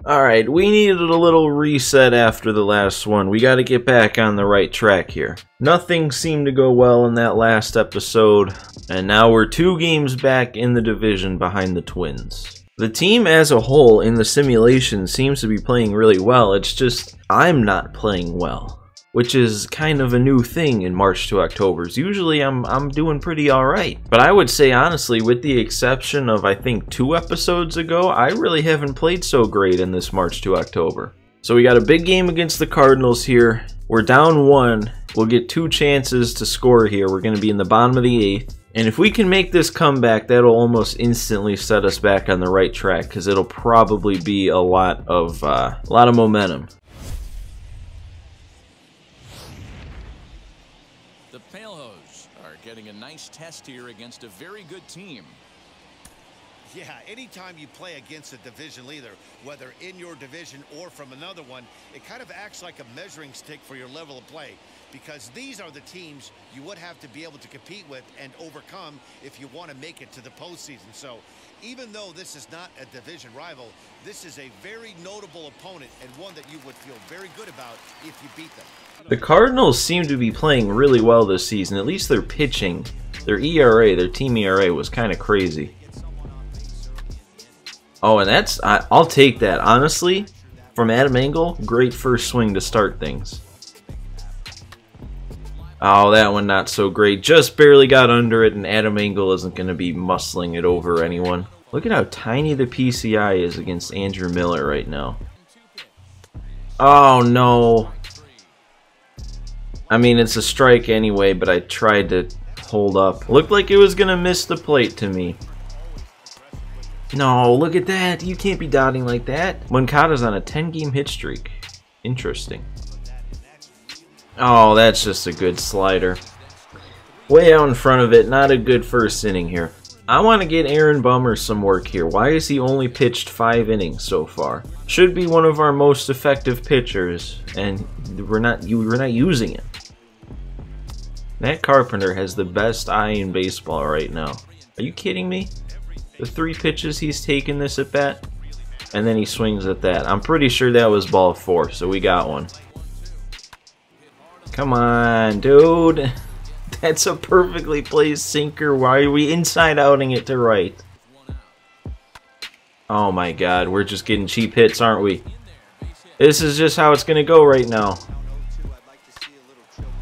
Alright, we needed a little reset after the last one. We gotta get back on the right track here. Nothing seemed to go well in that last episode, and now we're 2 games back in the division behind the Twins. The team as a whole in the simulation seems to be playing really well, it's just I'm not playing well. Which is kind of a new thing in March to Octobers. Usually I'm doing pretty alright. But I would say honestly, with the exception of I think 2 episodes ago, I really haven't played so great in this March to October. So we got a big game against the Cardinals here. We're down 1. We'll get 2 chances to score here. We're going to be in the bottom of the 8th. And if we can make this comeback, that'll almost instantly set us back on the right track, because it'll probably be a lot of momentum. The Palehose are getting a nice test here against a very good team. Yeah, anytime you play against a division leader, whether in your division or from another one, it kind of acts like a measuring stick for your level of play, because these are the teams you would have to be able to compete with and overcome if you want to make it to the postseason. So even though this is not a division rival, this is a very notable opponent and one that you would feel very good about if you beat them. The Cardinals seem to be playing really well this season. At least their pitching, their ERA, their team ERA was kind of crazy. Oh, and that's, I'll take that. Honestly, from Adam Engel, great first swing to start things. Oh, that one not so great. Just barely got under it, and Adam Engel isn't going to be muscling it over anyone. Look at how tiny the PCI is against Andrew Miller right now. Oh, no. I mean, it's a strike anyway, but I tried to hold up. Looked like it was going to miss the plate to me. No, look at that. You can't be dotting like that. Moncada's on a 10-game hit streak. Interesting. Oh, that's just a good slider. Way out in front of it. Not a good first inning here. I want to get Aaron Bummer some work here. Why has he only pitched 5 innings so far? Should be one of our most effective pitchers, and we're not using it. Matt Carpenter has the best eye in baseball right now. Are you kidding me? The 3 pitches he's taken this at bat, and then he swings at that. I'm pretty sure that was ball 4, so we got one. Come on, dude. That's a perfectly placed sinker. Why are we inside-outing it to right? Oh my god, we're just getting cheap hits, aren't we? This is just how it's going to go right now.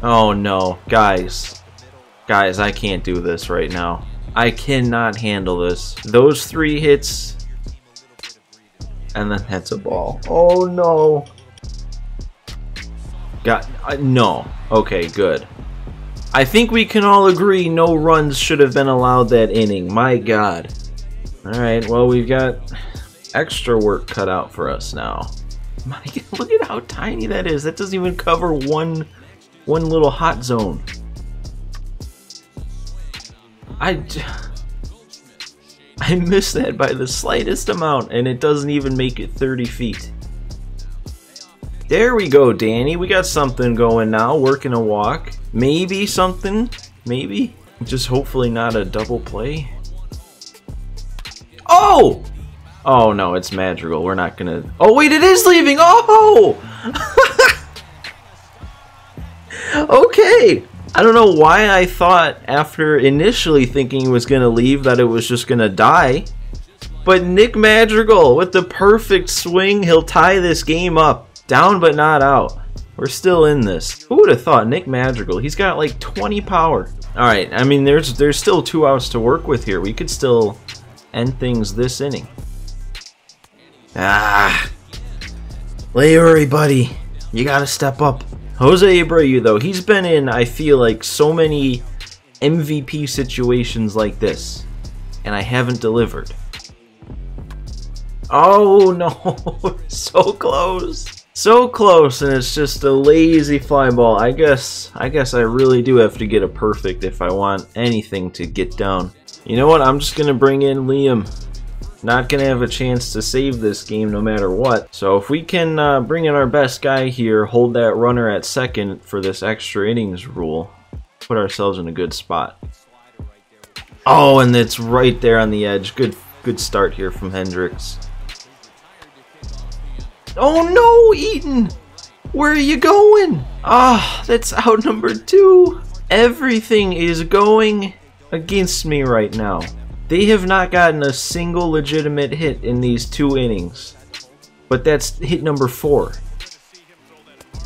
Oh no, guys. Guys, I can't do this right now. I cannot handle this. Those 3 hits, and then that's a ball. Oh no. No. Okay, good. I think we can all agree no runs should have been allowed that inning. My god. Alright, well, we've got extra work cut out for us now. My god, look at how tiny that is. That doesn't even cover one little hot zone. I missed that by the slightest amount, and it doesn't even make it 30 feet. There we go, Danny. We got something going now. Working a walk. Maybe something. Maybe. Just hopefully not a double play. Oh! Oh, no, it's Madrigal. We're not gonna... Oh, wait, it is leaving! Oh! Okay. I don't know why I thought, after initially thinking he was going to leave, that it was just going to die. But Nick Madrigal, with the perfect swing, he'll tie this game up. Down but not out. We're still in this. Who would have thought? Nick Madrigal, he's got like 20 power. Alright, I mean, there's still 2 outs to work with here. We could still end things this inning. Ah. Leary, buddy. You gotta step up. Jose Abreu, though, he's been in, I feel like, so many MVP situations like this, and I haven't delivered. Oh, no. So close. So close, and it's just a lazy fly ball. I guess I really do have to get a perfect if I want anything to get down. You know what? I'm just going to bring in Liam. Not going to have a chance to save this game no matter what. So if we can bring in our best guy here, hold that runner at second for this extra innings rule, put ourselves in a good spot. Oh, and it's right there on the edge. Good start here from Hendricks. Oh no, Eaton! Where are you going? Ah, that's out number 2. Everything is going against me right now. They have not gotten a single legitimate hit in these 2 innings. But that's hit number 4.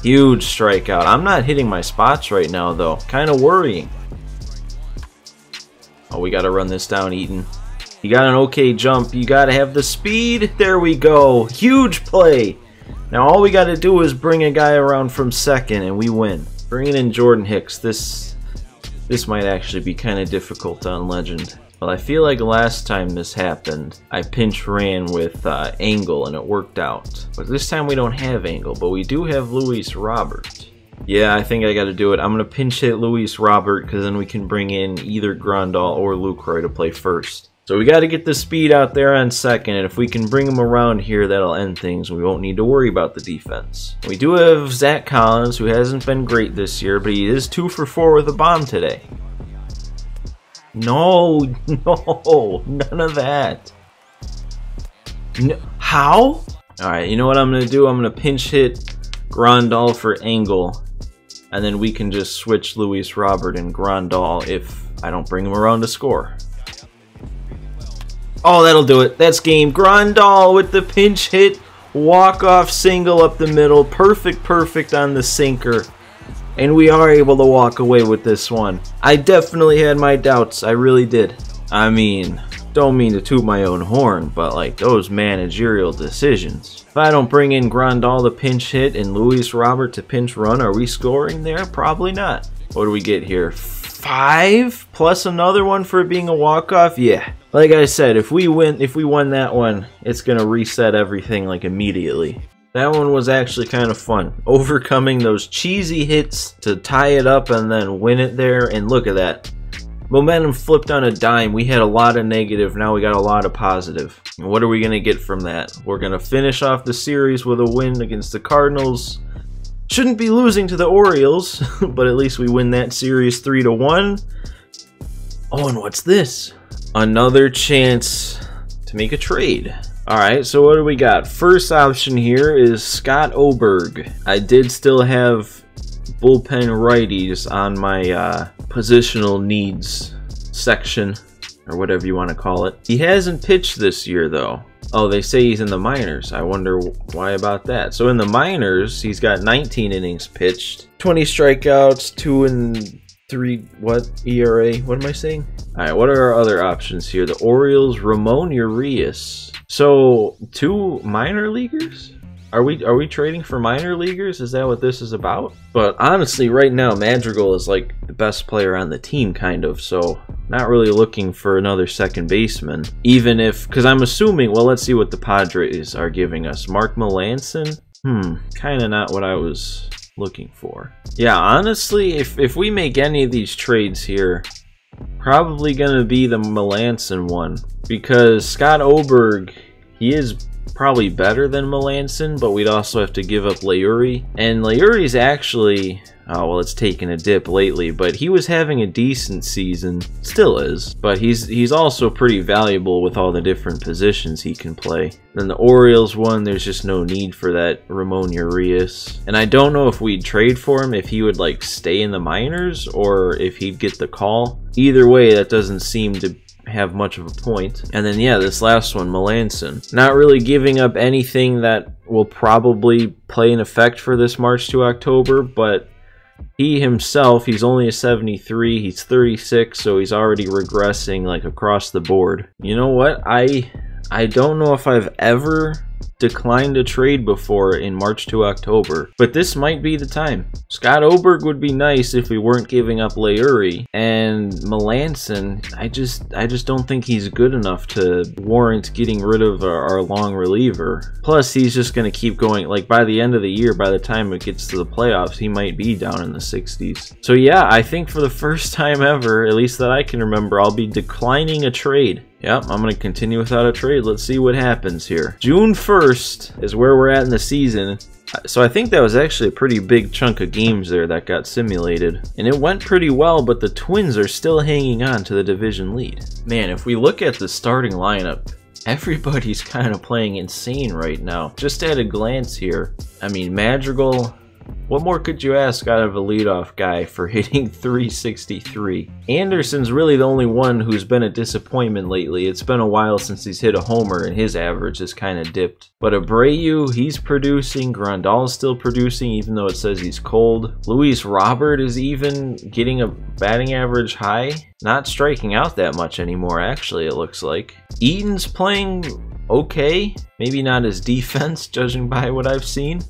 Huge strikeout. I'm not hitting my spots right now, though. Kind of worrying. Oh, we got to run this down, Eaton. You got an okay jump. You got to have the speed. There we go. Huge play. Now all we got to do is bring a guy around from second and we win. Bringing in Jordan Hicks. This might actually be kind of difficult on Legend. Well, I feel like last time this happened, I pinch ran with Angle and it worked out. But this time we don't have Angle, but we do have Luis Robert. Yeah, I think I got to do it. I'm going to pinch hit Luis Robert because then we can bring in either Grandal or Lucroy to play first. So we got to get the speed out there on second, and if we can bring him around here, that'll end things. We won't need to worry about the defense. We do have Zach Collins, who hasn't been great this year, but he is 2 for 4 with a bomb today. No, no, none of that. No, how? Alright, you know what I'm going to do? I'm going to pinch hit Grandal for Angle, and then we can just switch Luis Robert and Grandal if I don't bring him around to score. Oh, that'll do it. That's game. Grandal with the pinch hit, walk-off single up the middle. Perfect on the sinker. And we are able to walk away with this one. I definitely had my doubts. I really did. I mean, don't mean to toot my own horn, but like those managerial decisions. If I don't bring in Grandal to pinch hit and Luis Robert to pinch run, are we scoring there? Probably not. What do we get here? 5 plus another one for it being a walk-off? Yeah. Like I said, if we won that one, it's gonna reset everything like immediately. That one was actually kind of fun. Overcoming those cheesy hits to tie it up and then win it there, and look at that. Momentum flipped on a dime. We had a lot of negative, now we got a lot of positive. And what are we gonna get from that? We're gonna finish off the series with a win against the Cardinals. Shouldn't be losing to the Orioles, but at least we win that series 3-1. Oh, and what's this? Another chance to make a trade. Alright, so what do we got? First option here is Scott Oberg. I did still have bullpen righties on my positional needs section, or whatever you want to call it. He hasn't pitched this year, though. Oh, they say he's in the minors. I wonder why about that. So in the minors, he's got 19 innings pitched, 20 strikeouts, 2 and 3, what, ERA? What am I saying? Alright, what are our other options here? The Orioles, Ramon Urias. So, 2 minor leaguers? Are we trading for minor leaguers? Is that what this is about? But honestly, right now, Madrigal is like the best player on the team, kind of, so not really looking for another second baseman. Even if, because I'm assuming, well, let's see what the Padres are giving us. Mark Melancon? Kind of not what I was looking for. Yeah, honestly, if we make any of these trades here, probably gonna be the Melancon one, because Scott Oberg, he is probably better than Melancon, but we'd also have to give up Leury, and Leury's actually, oh well, it's taken a dip lately, but he was having a decent season, still is, but he's also pretty valuable with all the different positions he can play. Then the Orioles one, there's just no need for that Ramon Urias, and I don't know if we'd trade for him if he would like stay in the minors or if he'd get the call. Either way, that doesn't seem to have much of a point. And then yeah, this last one, Melancon, not really giving up anything that will probably play an effect for this March to October, but he himself, he's only a 73, he's 36, so he's already regressing like across the board. You know what, I don't know if I've ever declined a trade before in March to October, but this might be the time. Scott Oberg would be nice if we weren't giving up Leury, and Melancon, I just don't think he's good enough to warrant getting rid of our long reliever. Plus, he's just going to keep going. Like, by the end of the year, by the time it gets to the playoffs, he might be down in the 60s. So yeah, I think for the first time ever, at least that I can remember, I'll be declining a trade. Yep, I'm going to continue without a trade. Let's see what happens here. June 1st is where we're at in the season. So I think that was actually a pretty big chunk of games there that got simulated. And it went pretty well, but the Twins are still hanging on to the division lead. Man, if we look at the starting lineup, Everybody's kind of playing insane right now. Just at a glance here, I mean, Madrigal, what more could you ask out of a leadoff guy for hitting 363? Anderson's really the only one who's been a disappointment lately. It's been a while since he's hit a homer and his average has kind of dipped. But Abreu, he's producing. Grandal's still producing even though it says he's cold. Luis Robert is even getting a batting average high. Not striking out that much anymore, actually, it looks like. Eaton's playing okay. Maybe not his defense, judging by what I've seen.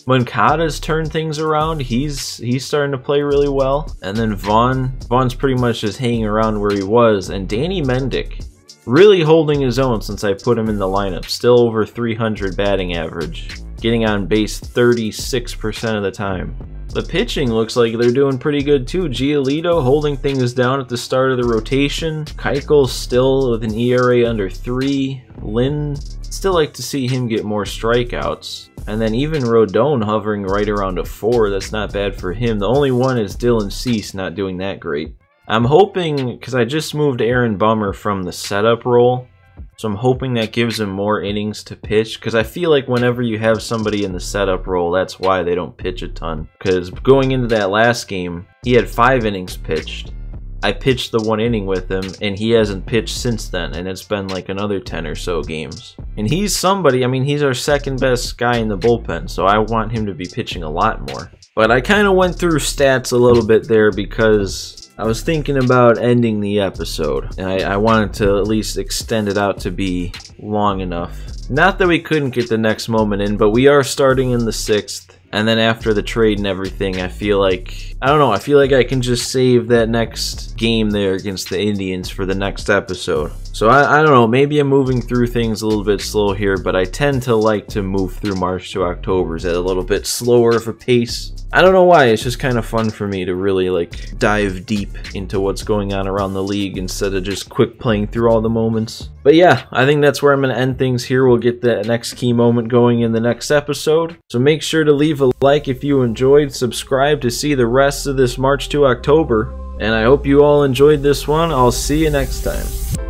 Moncada's turned things around. He's starting to play really well. And then Vaughn's pretty much just hanging around where he was. And Danny Mendick really holding his own since I put him in the lineup. Still over 300 batting average. Getting on base 36% of the time. The pitching looks like they're doing pretty good too. Giolito holding things down at the start of the rotation. Keuchel still with an ERA under 3. Lynn, still like to see him get more strikeouts. And then even Rodon hovering right around a 4. That's not bad for him. The only one is Dylan Cease not doing that great. I'm hoping, because I just moved Aaron Bummer from the setup role, so I'm hoping that gives him more innings to pitch, because I feel like whenever you have somebody in the setup role, that's why they don't pitch a ton. Because going into that last game, he had 5 innings pitched. I pitched the 1 inning with him, and he hasn't pitched since then, and it's been like another 10 or so games. And he's somebody, I mean, he's our second best guy in the bullpen, so I want him to be pitching a lot more. But I kind of went through stats a little bit there because I was thinking about ending the episode, and I wanted to at least extend it out to be long enough. Not that we couldn't get the next moment in, but we are starting in the 6th. And then after the trade and everything, I feel like, I don't know, I feel like I can just save that next game there against the Indians for the next episode. So I don't know, maybe I'm moving through things a little bit slow here, but I tend to like to move through March to October's at a little bit slower of a pace. I don't know why, it's just kind of fun for me to really like dive deep into what's going on around the league instead of just quick playing through all the moments. But yeah, I think that's where I'm going to end things here. We'll get the next key moment going in the next episode. So make sure to leave a like if you enjoyed, subscribe to see the rest of this March to October, and I hope you all enjoyed this one. I'll see you next time.